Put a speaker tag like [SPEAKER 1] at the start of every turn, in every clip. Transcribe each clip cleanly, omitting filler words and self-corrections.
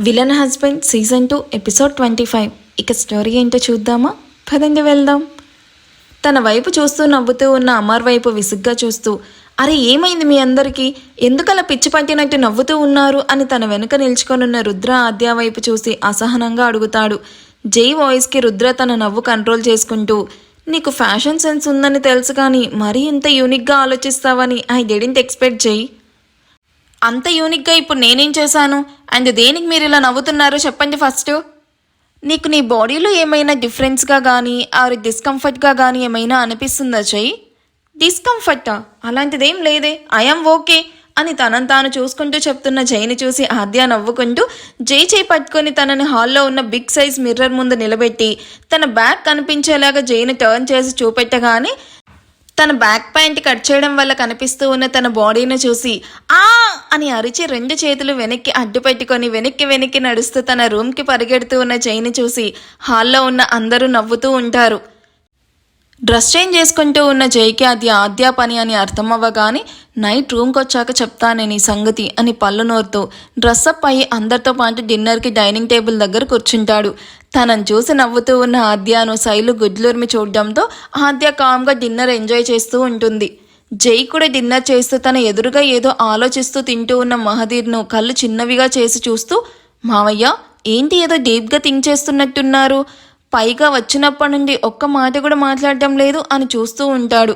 [SPEAKER 1] Villain husband season 2 episode 25. ఇక story ఏంటో చూద్దామా? పదండి వెళ్దాం. తన వైపు చూస్తూ నవ్వుతూ ఉన్న అమర్ వైపు విసుగ్గా చూస్తూ, అరే ఏమైంది మీ అందరికీ, ఎందుకలా పిచ్చి పట్టినట్టు నవ్వుతూ ఉన్నారు అని తన వెనుక నిల్చుకొనున్న రుద్ర ఆద్య వైపు చూసి అసహనంగా అడుగుతాడు. జై వాయిస్కి రుద్ర తన నవ్వు కంట్రోల్ చేసుకుంటూ, నీకు ఫ్యాషన్ సెన్స్ ఉందని తెలుసు కానీ మరీ ఇంత యూనిక్గా ఆలోచిస్తావని ఐ డిడ్ంట్ ఎక్స్పెక్ట్. జై, అంత యూనిక్గా ఇప్పుడు నేనేం చేశాను అండ్ దేనికి మీరు ఇలా నవ్వుతున్నారో చెప్పండి ఫస్ట్. నీకు నీ బాడీలో ఏమైనా డిఫరెన్స్గా కానీ ఆర్ డిస్కంఫర్ట్గా కానీ ఏమైనా అనిపిస్తుందా చెయ్యి? డిస్కంఫర్టా? అలాంటిదేం లేదే, ఐఎమ్ ఓకే అని తనను తాను చూసుకుంటూ చెప్తున్న జైని చూసి ఆద్య నవ్వుకుంటూ జై చేయి పట్టుకొని తనని హాల్లో ఉన్న బిగ్ సైజ్ మిర్రర్ ముందు నిలబెట్టి తన బ్యాక్ కనిపించేలాగా జైని టర్న్ చేసి చూపెట్టగానే తన బ్యాక్ ప్యాంట్ కట్ చేయడం వల్ల కనిపిస్తూ ఉన్న తన బాడీని చూసి ఆ అని అరిచి రెండు చేతులు వెనక్కి అడ్డు పెట్టుకొని వెనక్కి నడుస్తూ తన రూమ్కి పరిగెడుతూ ఉన్న జైని చూసి హాల్లో ఉన్న అందరూ నవ్వుతూ ఉంటారు. డ్రెస్ చేంజ్ చేసుకుంటూ ఉన్న జైకి అది ఆద్య పని అని అర్థమవ్వగానే నైట్ రూమ్కి వచ్చాక చెప్తానే నీ సంగతి అని పళ్ళు నోరుతూ డ్రెస్అప్ అయ్యి అందరితో పాటు డిన్నర్కి డైనింగ్ టేబుల్ దగ్గర కూర్చుంటాడు. తనను చూసి నవ్వుతూ ఉన్న ఆద్యను శైలు గుడ్లూర్మి చూడడంతో ఆద్య కామ్గా డిన్నర్ ఎంజాయ్ చేస్తూ ఉంటుంది. జై కూడా డిన్నర్ చేస్తూ తన ఎదురుగా ఏదో ఆలోచిస్తూ తింటూ ఉన్న మహదీర్ను కళ్ళు చిన్నవిగా చేసి చూస్తూ, మావయ్య ఏంటి ఏదో డీప్గా థింక్ చేస్తున్నట్టున్నారు, పైగా వచ్చినప్పటి నుండి ఒక్క మాట కూడా మాట్లాడటం లేదు అని చూస్తూ ఉంటాడు.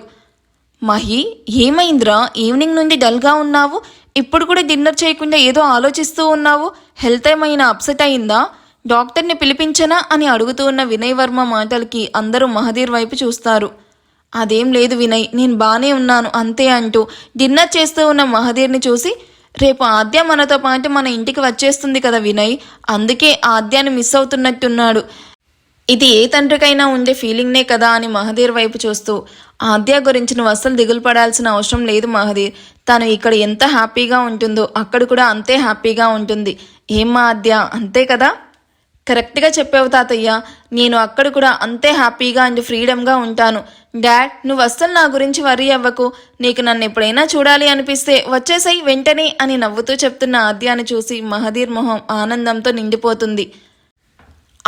[SPEAKER 1] మహి ఏమైందిరా, ఈవినింగ్ నుండి డల్గా ఉన్నావు, ఇప్పుడు కూడా డిన్నర్ చేయకుండా ఏదో ఆలోచిస్తూ ఉన్నావు, హెల్త్ ఏమైనా అప్సెట్ అయిందా, డాక్టర్ని పిలిపించనా అని అడుగుతూ ఉన్న వినయ్ వర్మ మాటలకి అందరూ మహదీర్ వైపు చూస్తారు. అదేం లేదు వినయ్, నేను బానే ఉన్నాను అంతే అంటూ డిన్నర్ చేస్తూ ఉన్న మహదీర్ని చూసి, రేపు ఆద్య మనతో పాటు మన ఇంటికి వచ్చేస్తుంది కదా వినయ్, అందుకే ఆద్యాన్ని మిస్ అవుతున్నట్టున్నాడు, ఇది ఏ తండ్రికైనా ఉండే ఫీలింగ్నే కదా అని మహదీర్ వైపు చూస్తూ, ఆద్య గురించి నువ్వు అస్సలు దిగులు పడాల్సిన అవసరం లేదు మహదీర్, తను ఇక్కడ ఎంత హ్యాపీగా ఉంటుందో అక్కడ కూడా అంతే హ్యాపీగా ఉంటుంది, ఏమ్మా ఆద్య అంతే కదా? కరెక్ట్గా చెప్పావు తాతయ్య, నేను అక్కడ కూడా అంతే హ్యాపీగా అండ్ ఫ్రీడమ్గా ఉంటాను. డాడ్ నువ్వు అస్సలు నా గురించి వరీ అవ్వకు, నీకు నన్ను ఎప్పుడైనా చూడాలి అనిపిస్తే వచ్చేసాయి వెంటనే అని నవ్వుతూ చెప్తున్న ఆద్యాను చూసి మహదీర్ మొహం ఆనందంతో నిండిపోతుంది.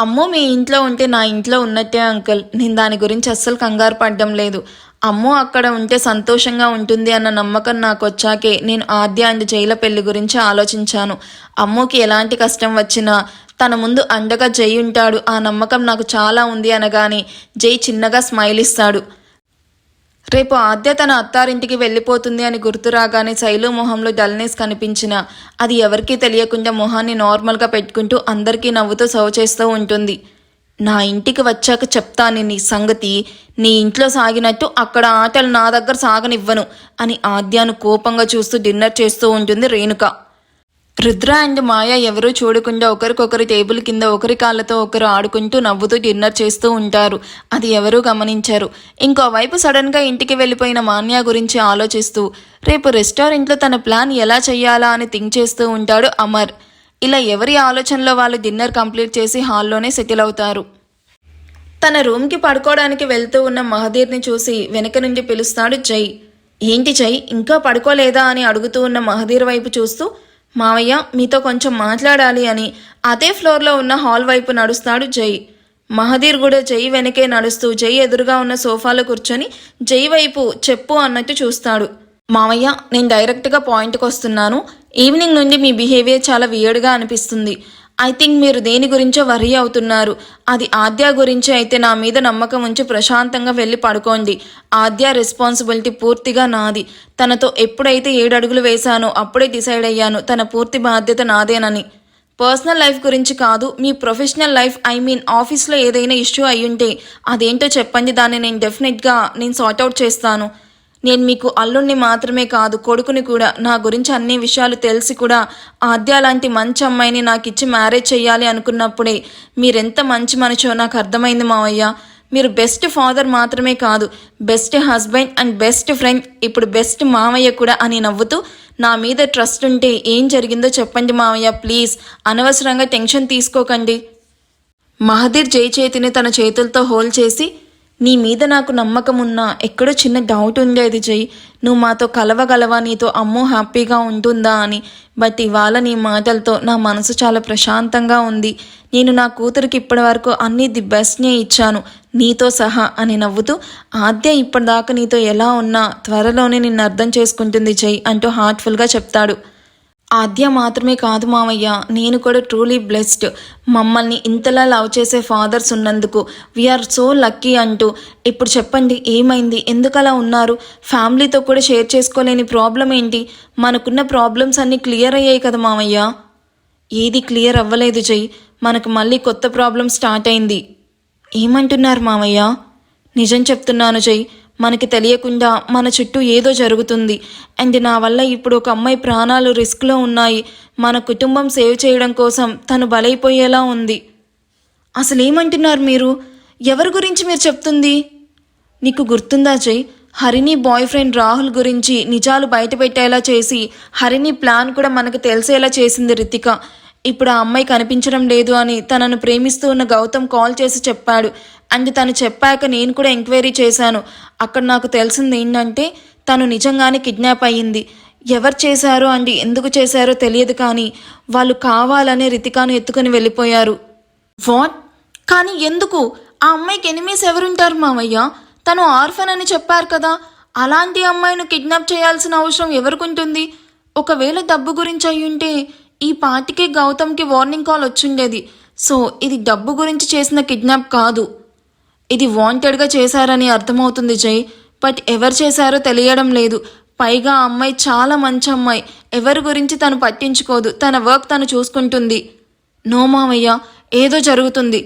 [SPEAKER 1] అమ్మో మీ ఇంట్లో ఉంటే నా ఇంట్లో ఉన్నట్టే అంకుల్, నేను దాని గురించి అస్సలు కంగారు పడ్డం లేదు, అమ్మో అక్కడ ఉంటే సంతోషంగా ఉంటుంది అన్న నమ్మకం నాకు వచ్చాకే నేను ఆద్య అండ్ జైల పెళ్లి గురించి ఆలోచించాను. అమ్మోకి ఎలాంటి కష్టం వచ్చినా తన ముందు అండగా జై ఉంటాడు, ఆ నమ్మకం నాకు చాలా ఉంది అనగానే జై చిన్నగా స్మైల్ ఇస్తాడు. రేపు ఆద్య తన అత్తారింటికి వెళ్ళిపోతుంది అని గుర్తు రాగానే శైలు మొహంలో డల్నెస్ కనిపించిన అది ఎవరికీ తెలియకుండా మొహాన్ని నార్మల్గా పెట్టుకుంటూ అందరికీ నవ్వుతూ సర్వ్ చేస్తూ ఉంటుంది. నా ఇంటికి వచ్చాక చెప్తాను నీ సంగతి, నీ ఇంట్లో సాగినట్టు అక్కడ ఆటలు నా దగ్గర సాగనివ్వను అని ఆద్యను కోపంగా చూస్తూ డిన్నర్ చేస్తూ ఉంటుంది రేణుక. రుద్ర అండ్ మాయ ఎవరూ చూడకుండా ఒకరికొకరు టేబుల్ కింద ఒకరి కాళ్ళతో ఒకరు ఆడుకుంటూ నవ్వుతూ డిన్నర్ చేస్తూ ఉంటారు. అది ఎవరూ గమనించారు. ఇంకోవైపు సడన్గా ఇంటికి వెళ్ళిపోయిన మాన్య గురించి ఆలోచిస్తూ రేపు రెస్టారెంట్లో తన ప్లాన్ ఎలా చెయ్యాలా అని థింక్ చేస్తూ ఉంటాడు అమర్. ఇలా ఎవరి ఆలోచనలో వాళ్ళు డిన్నర్ కంప్లీట్ చేసి హాల్లోనే సెటిల్ అవుతారు. తన రూమ్కి పడుకోవడానికి వెళ్తూ ఉన్న మహదీర్ని చూసి వెనక నుండి పిలుస్తాడు జై. ఏంటి జై ఇంకా పడుకోలేదా అని అడుగుతూ ఉన్న మహదీర్ వైపు చూస్తూ, మావయ్య మీతో కొంచెం మాట్లాడాలి అని అదే ఫ్లోర్లో ఉన్న హాల్ వైపు నడుస్తాడు జై. మహదీర్ కూడా జై వెనకే నడుస్తూ జై ఎదురుగా ఉన్న సోఫాలో కూర్చొని జై వైపు చెప్పు అన్నట్టు చూస్తాడు. మావయ్య నేను డైరెక్ట్గా పాయింట్కి వస్తున్నాను, ఈవినింగ్ నుండి మీ బిహేవియర్ చాలా వియర్డ్గా అనిపిస్తుంది, ఐ థింక్ మీరు దేని గురించో వరీ అవుతున్నారు, అది ఆద్య గురించి అయితే నా మీద నమ్మకం ఉంచి ప్రశాంతంగా వెళ్ళి పడుకోండి, ఆద్య రెస్పాన్సిబిలిటీ పూర్తిగా నాది, తనతో ఎప్పుడైతే 7 అడుగులు వేశానో అప్పుడే డిసైడ్ అయ్యాను తన పూర్తి బాధ్యత నాదేనని, పర్సనల్ లైఫ్ గురించి కాదు మీ ప్రొఫెషనల్ లైఫ్ ఆఫీస్లో ఏదైనా ఇష్యూ అయ్యుంటే అదేంటో చెప్పండి, దాన్ని నేను డెఫినెట్గా సార్ట్అవుట్ చేస్తాను, నేను మీకు అల్లుణ్ణి మాత్రమే కాదు కొడుకుని కూడా, నా గురించి అన్ని విషయాలు తెలిసి కూడా ఆద్య లాంటి మంచి అమ్మాయిని నాకు ఇచ్చి మ్యారేజ్ చేయాలి అనుకున్నప్పుడే మీరెంత మంచి మనిషో నాకు అర్థమైంది మావయ్య, మీరు బెస్ట్ ఫాదర్ మాత్రమే కాదు best husband and best friend, ఇప్పుడు బెస్ట్ మావయ్య కూడా అని నవ్వుతూ, నా మీద ట్రస్ట్ ఉంటే ఏం జరిగిందో చెప్పండి మావయ్య ప్లీజ్, అనవసరంగా టెన్షన్ తీసుకోకండి. మహదీర్ జై చేతిని తన చేతులతో హోల్డ్ చేసి, నీ మీద నాకు నమ్మకం ఉన్నా ఎక్కడో చిన్న డౌట్ ఉండేది జై, నువ్వు మాతో కలవగలవా, నీతో అమ్మో హ్యాపీగా ఉంటుందా అని. బట్ ఇవాళ నీ మాటలతో నా మనసు చాలా ప్రశాంతంగా ఉంది. నేను నా కూతురికి ఇప్పటివరకు అన్నీ ది బెస్ట్నే ఇచ్చాను, నీతో సహా అని నవ్వుతూ, ఆద్య ఇప్పటిదాకా నీతో ఎలా ఉన్నా త్వరలోనే నిన్ను అర్థం చేసుకుంటుంది జై అంటూ హార్ట్ఫుల్గా చెప్తాడు. ఆద్య మాత్రమే కాదు మామయ్య, నేను కూడా ట్రూలీ బ్లెస్డ్. మమ్మల్ని ఇంతలా లవ్ చేసే ఫాదర్స్ ఉన్నందుకు వీఆర్ సో లక్కీ అంటూ. ఇప్పుడు చెప్పండి ఏమైంది, ఎందుకు అలా ఉన్నారు? ఫ్యామిలీతో కూడా షేర్ చేసుకోలేని ప్రాబ్లం ఏంటి? మనకున్న ప్రాబ్లమ్స్ అన్నీ క్లియర్ అయ్యాయి కదా మామయ్య. ఏది క్లియర్ అవ్వలేదు జై, మనకు మళ్ళీ కొత్త ప్రాబ్లం స్టార్ట్ అయింది. ఏమంటున్నారు మామయ్య? నిజం చెప్తున్నాను జై, మనకి తెలియకుండా మన చుట్టూ ఏదో జరుగుతుంది. అండ్ నా వల్ల ఇప్పుడు ఒక అమ్మాయి ప్రాణాలు రిస్క్లో ఉన్నాయి. మన కుటుంబం సేవ్ చేయడం కోసం తను బలైపోయేలా ఉంది. అసలు ఏమంటున్నారు మీరు? ఎవరి గురించి మీరు చెప్తుంది? నీకు గుర్తుందా జై, హరిని బాయ్ ఫ్రెండ్ రాహుల్ గురించి నిజాలు బయటపెట్టేలా చేసి హరిని ప్లాన్ కూడా మనకు తెలిసేలా చేసింది రితిక. ఇప్పుడు ఆ అమ్మాయి కనిపించడం లేదు అని తనను ప్రేమిస్తూ ఉన్న గౌతమ్ కాల్ చేసి చెప్పాడు. అండ్ తను చెప్పాక నేను కూడా ఎంక్వైరీ చేశాను. అక్కడ నాకు తెలిసింది ఏంటంటే తను నిజంగానే కిడ్నాప్ అయ్యింది. ఎవరు చేశారో అండ్ ఎందుకు చేశారో తెలియదు, కానీ వాళ్ళు కావాలనే రితికాను ఎత్తుకుని వెళ్ళిపోయారు. వాట్? కానీ ఎందుకు? ఆ అమ్మాయికి ఎనిమీస్ ఎవరుంటారు మామయ్య? తను ఆర్ఫన్ అని చెప్పారు కదా. అలాంటి అమ్మాయిని కిడ్నాప్ చేయాల్సిన అవసరం ఎవరికుంటుంది? ఒకవేళ డబ్బు గురించి అయ్యుంటే ఈ పాటికే గౌతమ్కి వార్నింగ్ కాల్ వచ్చిండేది. సో ఇది డబ్బు గురించి చేసిన కిడ్నాప్ కాదు, ఇది వాంటెడ్గా చేశారని అర్థమవుతుంది జై. బట్ ఎవరు చేశారో తెలియడం లేదు. పైగా ఆ అమ్మాయి చాలా మంచి అమ్మాయి, ఎవరి గురించి తను పట్టించుకోదు, తన వర్క్ తను చూసుకుంటుంది. నో మామయ్య, ఏదో జరుగుతుంది,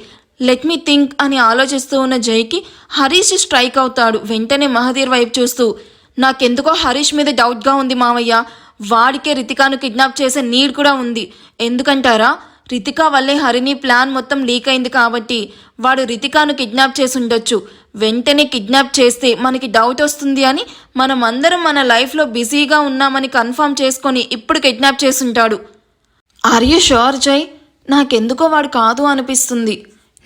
[SPEAKER 1] లెట్ మీ థింక్ అని ఆలోచిస్తూ ఉన్న జైకి హరీష్ స్ట్రైక్ అవుతాడు. వెంటనే మహదీర్ వైపు చూస్తూ, నాకెందుకో హరీష్ మీద డౌట్గా ఉంది మామయ్య. వాడికే రితికాను కిడ్నాప్ చేసే నీడ్ కూడా ఉంది. ఎందుకంటారా? రితికా వల్లే హరిని ప్లాన్ మొత్తం లీక్ అయింది కాబట్టి వాడు రితికాను కిడ్నాప్ చేసి ఉండొచ్చు. వెంటనే కిడ్నాప్ చేస్తే మనకి డౌట్ వస్తుంది అని మనం అందరం మన లైఫ్లో బిజీగా ఉన్నామని కన్ఫర్మ్ చేసుకొని ఇప్పుడు కిడ్నాప్ చేసుంటాడు. ఆర్ యూ ష్యూర్ జై? నాకెందుకో వాడు కాదు అనిపిస్తుంది.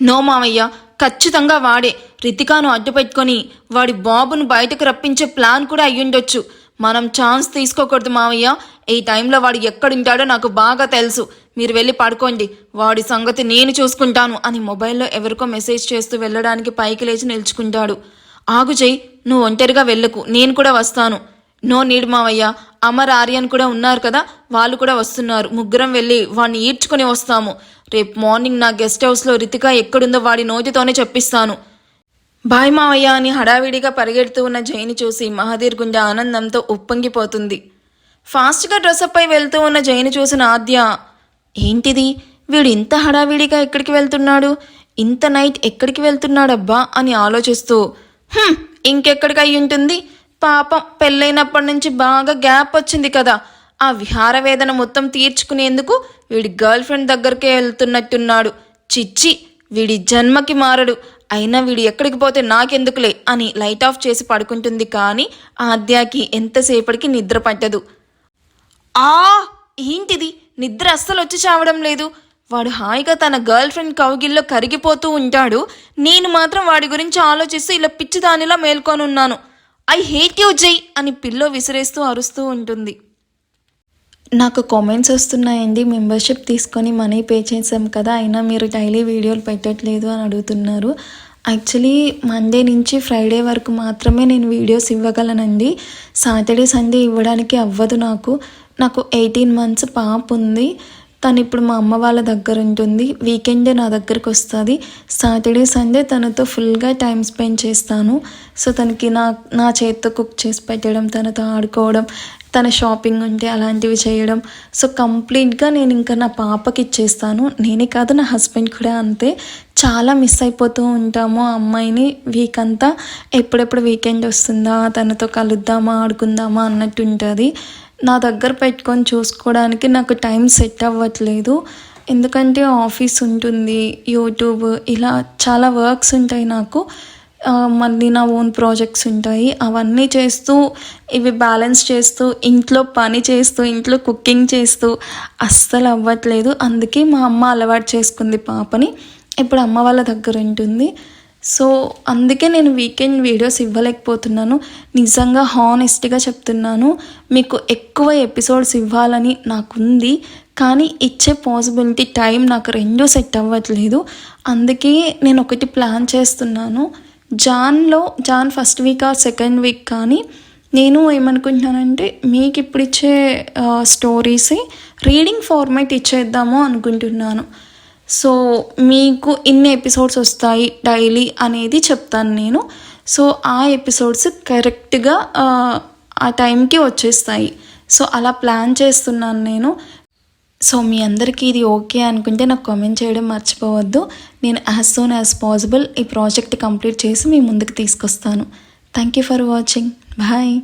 [SPEAKER 1] నో మామయ్య, ఖచ్చితంగా వాడే. రితికాను అడ్డు పెట్టుకొని వాడి బాబును బయటకు రప్పించే ప్లాన్ కూడా అయ్యుండొచ్చు. మనం ఛాన్స్ తీసుకోకూడదు మామయ్య. ఈ టైంలో వాడు ఎక్కడుంటాడో నాకు బాగా తెలుసు. మీరు వెళ్ళి పడుకోండి, వాడి సంగతి నేను చూసుకుంటాను అని మొబైల్లో ఎవరికో మెసేజ్ చేస్తూ వెళ్ళడానికి పైకి లేచి నిల్చుకుంటాడు. ఆగు జై, నువ్వు ఒంటరిగా వెళ్ళకు, నేను కూడా వస్తాను. నో నీడ్ మావయ్య, అమర్ ఆర్యన్ కూడా ఉన్నారు కదా, వాళ్ళు కూడా వస్తున్నారు. ముగ్గురం వెళ్ళి వాడిని ఈడ్చుకొని వస్తాము. రేపు మార్నింగ్ నా గెస్ట్ హౌస్లో రితిక ఎక్కడుందో వాడి నోటితోనే చెప్పిస్తాను. బాయ్ మావయ్య అని హడావిడిగా పరిగెడుతూ ఉన్న జైని చూసి మహదీర్ గుండె ఆనందంతో ఉప్పొంగిపోతుంది. ఫాస్ట్గా డ్రెస్అప్ అయి వెళ్తూ ఉన్న జైని చూసిన ఆద్య, ఏంటిది వీడు ఇంత హడావిడిగా ఎక్కడికి వెళ్తున్నాడు, ఇంత నైట్ ఎక్కడికి వెళ్తున్నాడబ్బా అని ఆలోచిస్తూ, ఇంకెక్కడికి అయి ఉంటుంది, పాపం పెళ్ళైనప్పటి నుంచి బాగా గ్యాప్ వచ్చింది కదా, ఆ విహార వేదన మొత్తం తీర్చుకునేందుకు వీడి గర్ల్ ఫ్రెండ్ దగ్గరికే వెళ్తున్నట్టున్నాడు. చిచ్చి, వీడి జన్మకి మారడు. అయినా వీడు ఎక్కడికి పోతే నాకెందుకులే అని లైట్ ఆఫ్ చేసి పడుకుంటుంది. కానీ ఆద్యాకి ఎంతసేపటికి నిద్ర పట్టదు. ఏంటిది, నిద్ర అస్సలు వచ్చి చావడం లేదు. వాడు హాయిగా తన గర్ల్ ఫ్రెండ్ కౌగిల్లో కరిగిపోతూ ఉంటాడు, నేను మాత్రం వాడి గురించి ఆలోచిస్తూ ఇలా పిచ్చిదానిలా మేల్కొనున్నాను. ఐ హేట్ యూ జై అని పిల్లో విసిరేస్తూ అరుస్తూ ఉంటుంది. నాకు కామెంట్స్ వస్తున్నాయండి, మెంబర్షిప్ తీసుకొని మనీ పే చేసాం కదా, అయినా మీరు డైలీ వీడియోలు పెట్టట్లేదు అని అడుగుతున్నారు. యాక్చువల్లీ మండే నుంచి ఫ్రైడే వరకు మాత్రమే నేను వీడియోస్ ఇవ్వగలనండి. సాటర్డే సండే ఇవ్వడానికి అవ్వదు. నాకు 18 months పాప ఉంది. తను ఇప్పుడు మా అమ్మ వాళ్ళ దగ్గర ఉంటుంది. వీకెండే నా దగ్గరకు వస్తుంది. సాటర్డే సండే తనతో ఫుల్గా టైం స్పెండ్ చేస్తాను. సో తనకి నా చేతితో కుక్ చేసి పెట్టడం, తనతో ఆడుకోవడం, తన షాపింగ్ ఉంటే అలాంటివి చేయడం. సో కంప్లీట్గా నేను ఇంకా నా పాపకి ఇచ్చేస్తాను. నేనే కాదు, నా హస్బెండ్ కూడా అంతే. చాలా మిస్ అయిపోతూ ఉంటాము ఆ అమ్మాయిని. వీక్ అంతా ఎప్పుడెప్పుడు వీకెండ్ వస్తుందా, తనతో కలుద్దామా, ఆడుకుందామా అన్నట్టు ఉంటుంది. నా దగ్గర పెట్టుకొని చూసుకోవడానికి నాకు టైం సెట్ అవ్వట్లేదు. ఎందుకంటే ఆఫీస్ ఉంటుంది, యూట్యూబ్, ఇలా చాలా వర్క్స్ ఉంటాయి నాకు. మళ్ళీ నా ఓన్ ప్రాజెక్ట్స్ ఉంటాయి. అవన్నీ చేస్తూ, ఇవి బ్యాలెన్స్ చేస్తూ, ఇంట్లో పని చేస్తూ, ఇంట్లో కుకింగ్ చేస్తూ అస్సలు అవ్వట్లేదు. అందుకే మా అమ్మ అలవాటు చేసుకుంది పాపని. ఇప్పుడు అమ్మ వాళ్ళ దగ్గర ఉంటుంది. సో అందుకే నేను వీకెండ్ వీడియోస్ ఇవ్వలేకపోతున్నాను. నిజంగా హానెస్ట్గా చెప్తున్నాను, మీకు ఎక్కువ ఎపిసోడ్స్ ఇవ్వాలని నాకుంది, కానీ ఇచ్చే పాసిబిలిటీ టైం నాకు రెండూ సెట్ అవ్వట్లేదు. అందుకే నేను ఒకటి ప్లాన్ చేస్తున్నాను. June first week or second week కానీ నేను ఏమనుకుంటున్నానంటే మీకు ఇప్పుడు ఇచ్చే స్టోరీసే రీడింగ్ ఫార్మాట్ ఇచ్చేద్దాము అనుకుంటున్నాను. సో మీకు ఇన్ని ఎపిసోడ్స్ వస్తాయి డైలీ అనేది చెప్తాను నేను. సో ఆ ఎపిసోడ్స్ కరెక్ట్గా ఆ టైంకి వచ్చేస్తాయి. సో అలా ప్లాన్ చేస్తున్నాను నేను. సో మీ అందరికీ ఇది ఓకే అనుకుంటే నాకు కామెంట్ చేయడం మర్చిపోవద్దు. నేను యాజ్ సూన్ యాజ్ పాసిబుల్ ఈ ప్రాజెక్ట్ కంప్లీట్ చేసి మీ ముందుకు తీసుకొస్తాను. Thank you for watching. Bye.